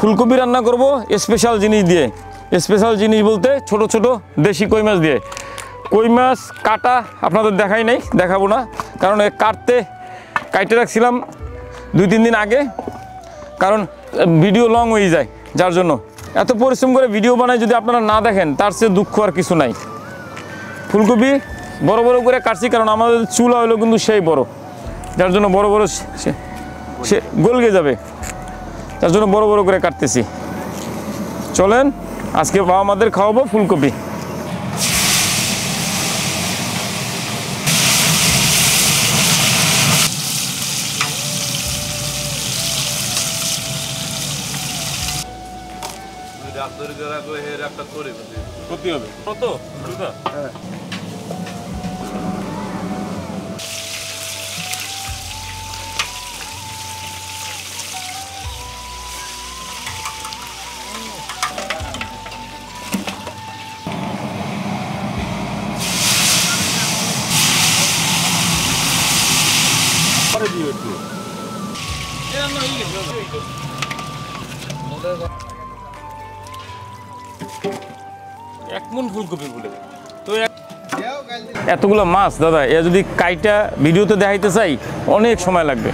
ফুলকপি রান্না করব স্পেশাল জিনিস দিয়ে। স্পেশাল জিনিস বলতে ছোট ছোট দেশি কই মাছ দিয়ে। কই মাছ কাটা আপনাদের দেখাই নাই, দেখাবো না, কারণ কাটতে রাখছিলাম 2-3 দিন আগে, কারণ ভিডিও লং হয়ে যায়, যার জন্য এত পরিশ্রম করে ভিডিও বানাই যদি আপনারা না দেখেন তার চেয়ে দুঃখ আর কিছু নাই। ফুলকপি বড় বড় করে কাটছি, কারণ আমাদের চুলা হলো কিন্তু সেই বড়, যার জন্য বড় বড় সে গলগে যাবে, তার জন্য বড় বড় করে কাটতেছি। চলেন আজকে আমাদের খাওয়াবো ফুলকপি। করতে হবে কত? হ্যাঁ। এক মন ফুলকপি বলে তো এতগুলো মাছ দাদা, এ যদি কাইটা ভিডিওতে দেখাইতে চাই অনেক সময় লাগবে।